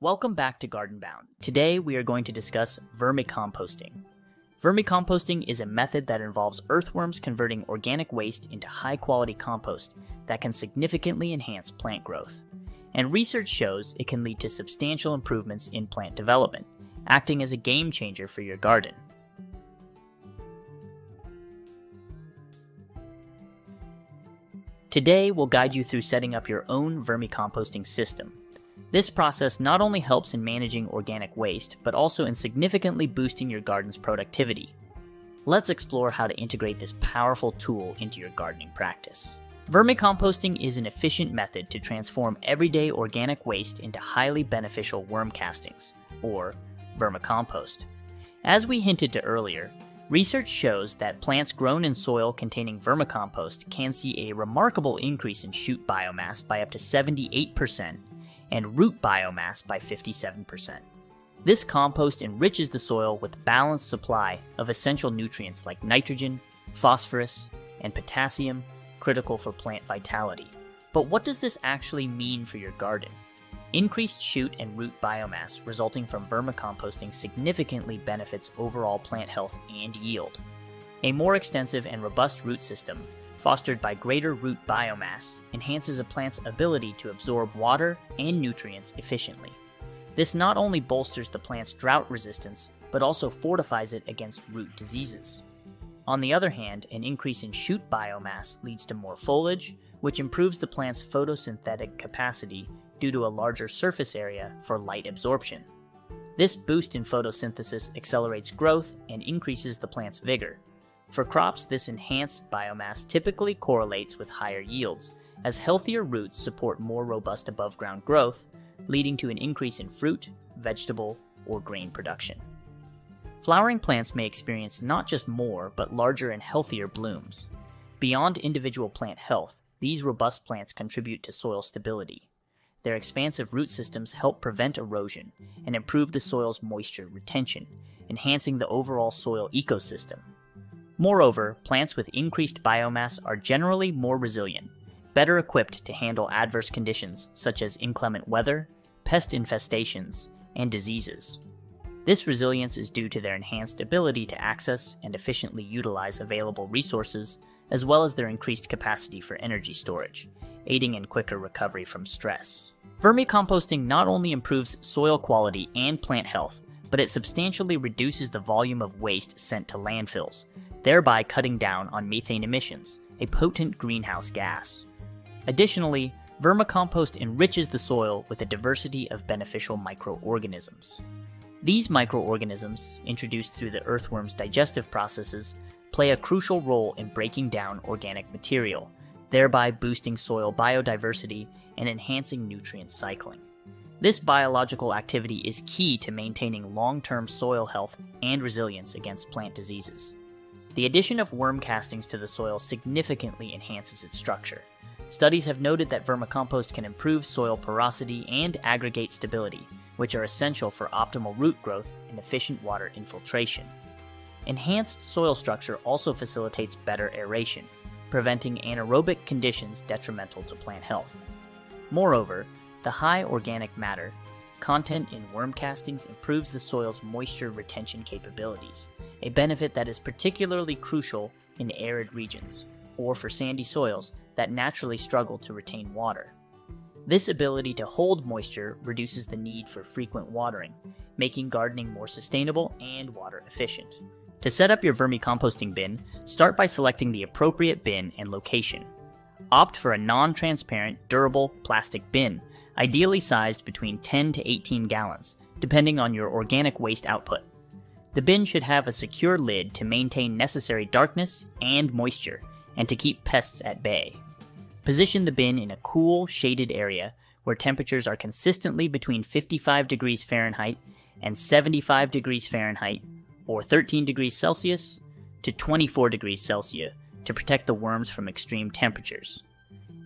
Welcome back to Garden Bound. Today we are going to discuss vermicomposting. Vermicomposting is a method that involves earthworms converting organic waste into high-quality compost that can significantly enhance plant growth. And research shows it can lead to substantial improvements in plant development, acting as a game changer for your garden. Today we'll guide you through setting up your own vermicomposting system. This process not only helps in managing organic waste, but also in significantly boosting your garden's productivity. Let's explore how to integrate this powerful tool into your gardening practice. Vermicomposting is an efficient method to transform everyday organic waste into highly beneficial worm castings, or vermicompost. As we hinted to earlier, research shows that plants grown in soil containing vermicompost can see a remarkable increase in shoot biomass by up to 78%, and root biomass by 57%. This compost enriches the soil with a balanced supply of essential nutrients like nitrogen, phosphorus, and potassium, critical for plant vitality. But what does this actually mean for your garden? Increased shoot and root biomass resulting from vermicomposting significantly benefits overall plant health and yield. A more extensive and robust root system, fostered by greater root biomass, enhances a plant's ability to absorb water and nutrients efficiently. This not only bolsters the plant's drought resistance, but also fortifies it against root diseases. On the other hand, an increase in shoot biomass leads to more foliage, which improves the plant's photosynthetic capacity due to a larger surface area for light absorption. This boost in photosynthesis accelerates growth and increases the plant's vigor. For crops, this enhanced biomass typically correlates with higher yields, as healthier roots support more robust above-ground growth, leading to an increase in fruit, vegetable, or grain production. Flowering plants may experience not just more, but larger and healthier blooms. Beyond individual plant health, these robust plants contribute to soil stability. Their expansive root systems help prevent erosion and improve the soil's moisture retention, enhancing the overall soil ecosystem. Moreover, plants with increased biomass are generally more resilient, better equipped to handle adverse conditions such as inclement weather, pest infestations, and diseases. This resilience is due to their enhanced ability to access and efficiently utilize available resources, as well as their increased capacity for energy storage, aiding in quicker recovery from stress. Vermicomposting not only improves soil quality and plant health, but it substantially reduces the volume of waste sent to landfills, thereby cutting down on methane emissions, a potent greenhouse gas. Additionally, vermicompost enriches the soil with a diversity of beneficial microorganisms. These microorganisms, introduced through the earthworm's digestive processes, play a crucial role in breaking down organic material, thereby boosting soil biodiversity and enhancing nutrient cycling. This biological activity is key to maintaining long-term soil health and resilience against plant diseases. The addition of worm castings to the soil significantly enhances its structure. Studies have noted that vermicompost can improve soil porosity and aggregate stability, which are essential for optimal root growth and efficient water infiltration. Enhanced soil structure also facilitates better aeration, preventing anaerobic conditions detrimental to plant health. Moreover, the high organic matter content in worm castings improves the soil's moisture retention capabilities, a benefit that is particularly crucial in arid regions, or for sandy soils that naturally struggle to retain water. This ability to hold moisture reduces the need for frequent watering, making gardening more sustainable and water efficient. To set up your vermicomposting bin, start by selecting the appropriate bin and location. Opt for a non-transparent, durable plastic bin, ideally sized between 10 to 18 gallons, depending on your organic waste output. The bin should have a secure lid to maintain necessary darkness and moisture, and to keep pests at bay. Position the bin in a cool, shaded area where temperatures are consistently between 55 degrees Fahrenheit and 75 degrees Fahrenheit, or 13 degrees Celsius to 24 degrees Celsius, to protect the worms from extreme temperatures.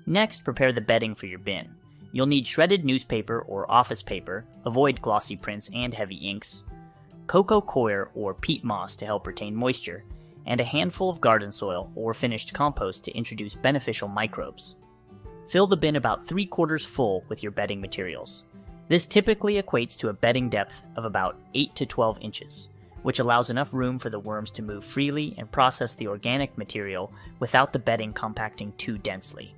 Next, prepare the bedding for your bin. You'll need shredded newspaper or office paper, avoid glossy prints and heavy inks, cocoa coir or peat moss to help retain moisture, and a handful of garden soil or finished compost to introduce beneficial microbes. Fill the bin about 3/4 full with your bedding materials. This typically equates to a bedding depth of about 8 to 12 inches, which allows enough room for the worms to move freely and process the organic material without the bedding compacting too densely.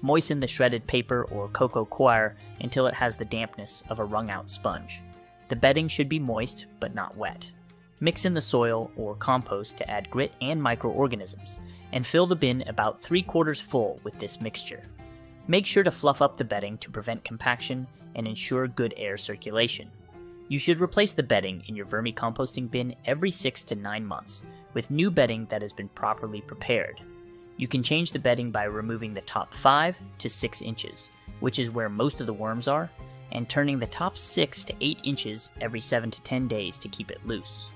Moisten the shredded paper or cocoa coir until it has the dampness of a wrung-out sponge. The bedding should be moist, but not wet. Mix in the soil or compost to add grit and microorganisms, and fill the bin about 3/4 full with this mixture. Make sure to fluff up the bedding to prevent compaction and ensure good air circulation. You should replace the bedding in your vermicomposting bin every 6 to 9 months with new bedding that has been properly prepared. You can change the bedding by removing the top 5 to 6 inches, which is where most of the worms are, and turning the top 6 to 8 inches every 7 to 10 days to keep it loose.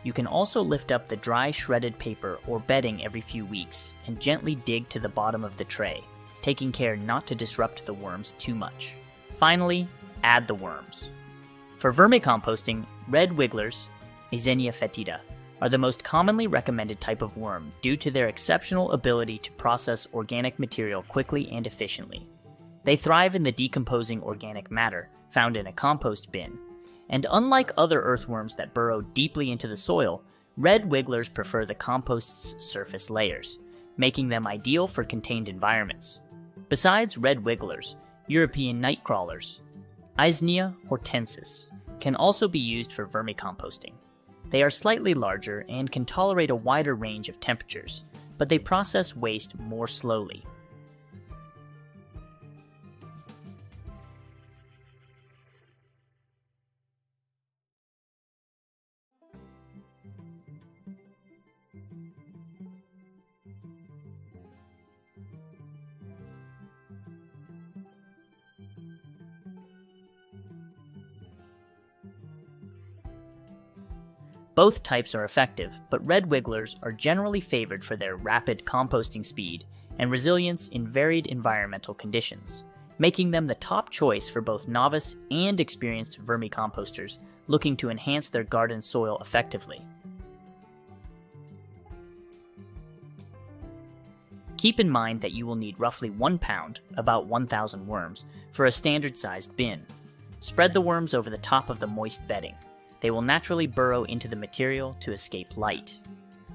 You can also lift up the dry shredded paper or bedding every few weeks and gently dig to the bottom of the tray, taking care not to disrupt the worms too much. Finally, add the worms. For vermicomposting, red wigglers, Azenia fetida, are the most commonly recommended type of worm due to their exceptional ability to process organic material quickly and efficiently. They thrive in the decomposing organic matter found in a compost bin, and unlike other earthworms that burrow deeply into the soil, red wigglers prefer the compost's surface layers, making them ideal for contained environments. Besides red wigglers, European night crawlers, Eisenia hortensis, can also be used for vermicomposting. They are slightly larger and can tolerate a wider range of temperatures, but they process waste more slowly. Both types are effective, but red wigglers are generally favored for their rapid composting speed and resilience in varied environmental conditions, making them the top choice for both novice and experienced vermicomposters looking to enhance their garden soil effectively. Keep in mind that you will need roughly 1 pound, about 1,000 worms, for a standard-sized bin. Spread the worms over the top of the moist bedding. They will naturally burrow into the material to escape light.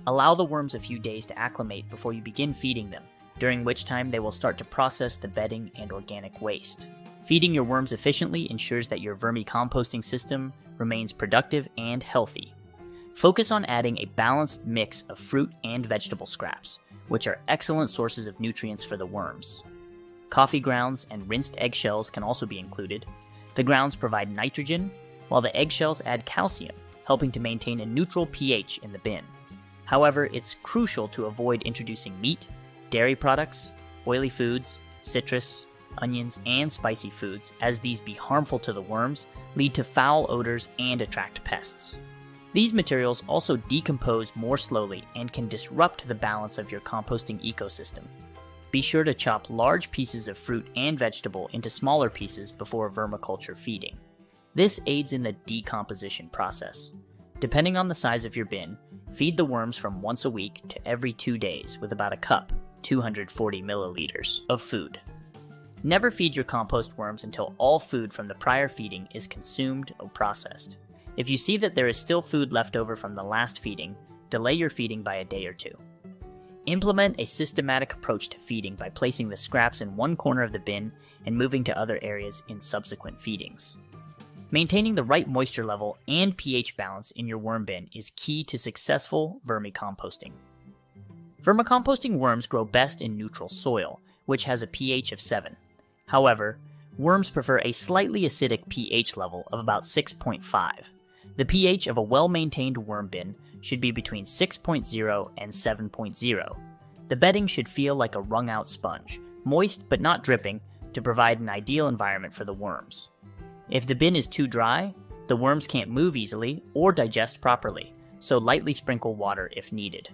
Allow the worms a few days to acclimate before you begin feeding them, during which time they will start to process the bedding and organic waste. Feeding your worms efficiently ensures that your vermicomposting system remains productive and healthy. Focus on adding a balanced mix of fruit and vegetable scraps, which are excellent sources of nutrients for the worms. Coffee grounds and rinsed eggshells can also be included. The grounds provide nitrogen, while the eggshells add calcium, helping to maintain a neutral pH in the bin. However, it's crucial to avoid introducing meat, dairy products, oily foods, citrus, onions, and spicy foods, as these be harmful to the worms, lead to foul odors, and attract pests. These materials also decompose more slowly and can disrupt the balance of your composting ecosystem. Be sure to chop large pieces of fruit and vegetable into smaller pieces before vermiculture feeding. This aids in the decomposition process. Depending on the size of your bin, feed the worms from once a week to every 2 days with about a cup, 240 milliliters, of food. Never feed your compost worms until all food from the prior feeding is consumed or processed. If you see that there is still food left over from the last feeding, delay your feeding by a day or 2. Implement a systematic approach to feeding by placing the scraps in one corner of the bin and moving to other areas in subsequent feedings. Maintaining the right moisture level and pH balance in your worm bin is key to successful vermicomposting. Vermicomposting worms grow best in neutral soil, which has a pH of 7. However, worms prefer a slightly acidic pH level of about 6.5. The pH of a well-maintained worm bin should be between 6.0 and 7.0. The bedding should feel like a wrung-out sponge, moist but not dripping, to provide an ideal environment for the worms. If the bin is too dry, the worms can't move easily or digest properly, so lightly sprinkle water if needed.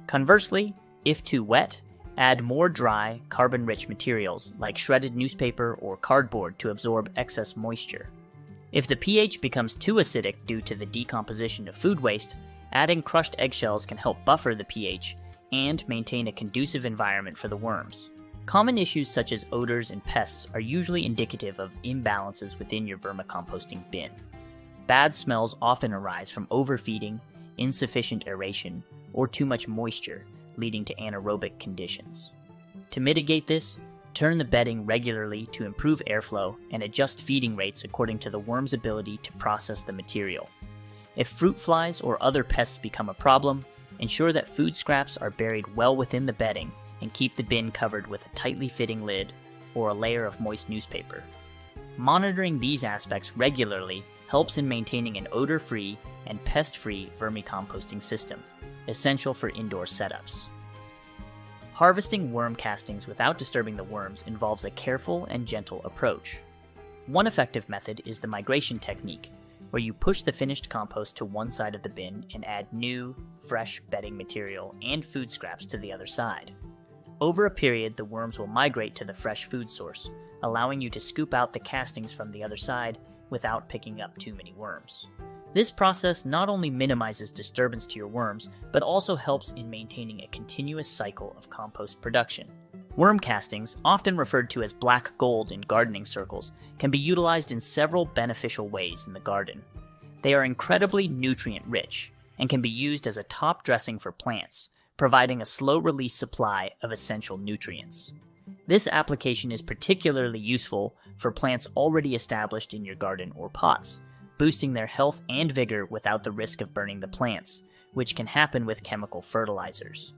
Conversely, if too wet, add more dry, carbon-rich materials like shredded newspaper or cardboard to absorb excess moisture. If the pH becomes too acidic due to the decomposition of food waste, adding crushed eggshells can help buffer the pH and maintain a conducive environment for the worms. Common issues such as odors and pests are usually indicative of imbalances within your vermicomposting bin. Bad smells often arise from overfeeding, insufficient aeration, or too much moisture, leading to anaerobic conditions. To mitigate this, turn the bedding regularly to improve airflow and adjust feeding rates according to the worm's ability to process the material. If fruit flies or other pests become a problem, ensure that food scraps are buried well within the bedding and keep the bin covered with a tightly fitting lid or a layer of moist newspaper. Monitoring these aspects regularly helps in maintaining an odor-free and pest-free vermicomposting system, essential for indoor setups. Harvesting worm castings without disturbing the worms involves a careful and gentle approach. One effective method is the migration technique, where you push the finished compost to one side of the bin and add new, fresh bedding material and food scraps to the other side. Over a period, the worms will migrate to the fresh food source, allowing you to scoop out the castings from the other side without picking up too many worms. This process not only minimizes disturbance to your worms, but also helps in maintaining a continuous cycle of compost production. Worm castings, often referred to as black gold in gardening circles, can be utilized in several beneficial ways in the garden. They are incredibly nutrient-rich and can be used as a top dressing for plants, providing a slow-release supply of essential nutrients. This application is particularly useful for plants already established in your garden or pots, boosting their health and vigor without the risk of burning the plants, which can happen with chemical fertilizers.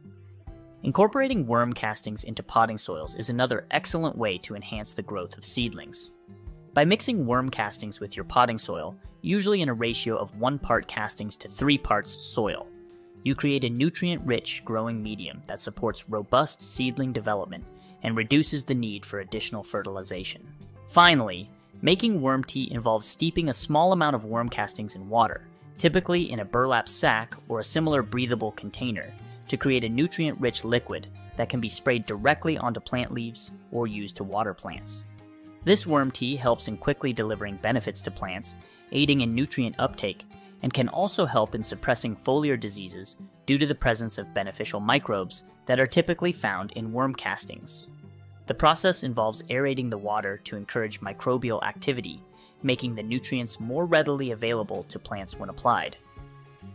Incorporating worm castings into potting soils is another excellent way to enhance the growth of seedlings. By mixing worm castings with your potting soil, usually in a ratio of 1 part castings to 3 parts soil, you create a nutrient-rich growing medium that supports robust seedling development and reduces the need for additional fertilization. Finally, making worm tea involves steeping a small amount of worm castings in water, typically in a burlap sack or a similar breathable container, to create a nutrient-rich liquid that can be sprayed directly onto plant leaves or used to water plants. This worm tea helps in quickly delivering benefits to plants, aiding in nutrient uptake, and can also help in suppressing foliar diseases due to the presence of beneficial microbes that are typically found in worm castings. The process involves aerating the water to encourage microbial activity, making the nutrients more readily available to plants when applied.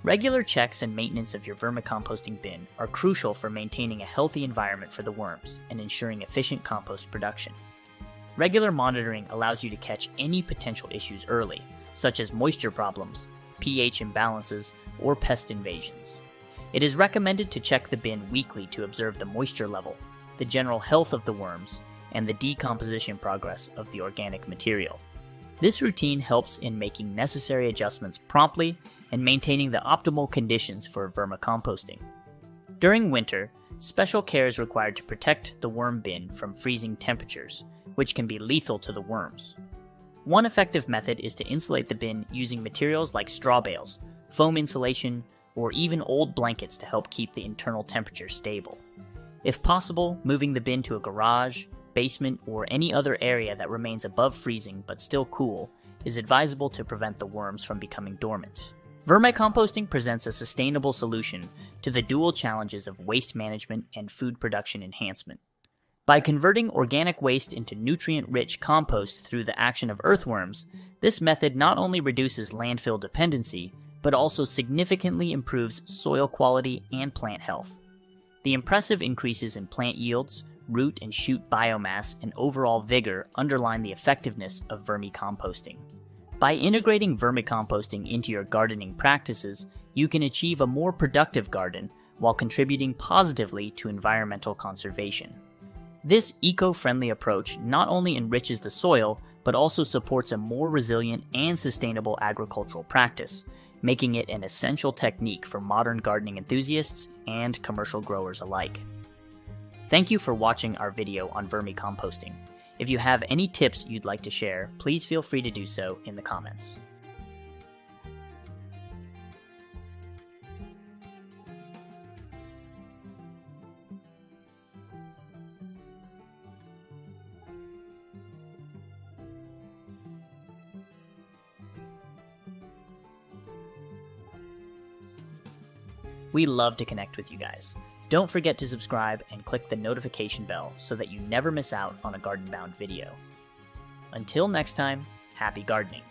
Regular checks and maintenance of your vermicomposting bin are crucial for maintaining a healthy environment for the worms and ensuring efficient compost production. Regular monitoring allows you to catch any potential issues early, such as moisture problems, pH imbalances, or pest invasions. It is recommended to check the bin weekly to observe the moisture level, the general health of the worms, and the decomposition progress of the organic material. This routine helps in making necessary adjustments promptly and maintaining the optimal conditions for vermicomposting. During winter, special care is required to protect the worm bin from freezing temperatures, which can be lethal to the worms. One effective method is to insulate the bin using materials like straw bales, foam insulation, or even old blankets to help keep the internal temperature stable. If possible, moving the bin to a garage, basement, or any other area that remains above freezing but still cool is advisable to prevent the worms from becoming dormant. Vermicomposting presents a sustainable solution to the dual challenges of waste management and food production enhancement. By converting organic waste into nutrient-rich compost through the action of earthworms, this method not only reduces landfill dependency, but also significantly improves soil quality and plant health. The impressive increases in plant yields, root and shoot biomass, and overall vigor underline the effectiveness of vermicomposting. By integrating vermicomposting into your gardening practices, you can achieve a more productive garden while contributing positively to environmental conservation. This eco-friendly approach not only enriches the soil, but also supports a more resilient and sustainable agricultural practice, making it an essential technique for modern gardening enthusiasts and commercial growers alike. Thank you for watching our video on vermicomposting. If you have any tips you'd like to share, please feel free to do so in the comments. We love to connect with you guys. Don't forget to subscribe and click the notification bell so that you never miss out on a garden-bound video. Until next time, happy gardening!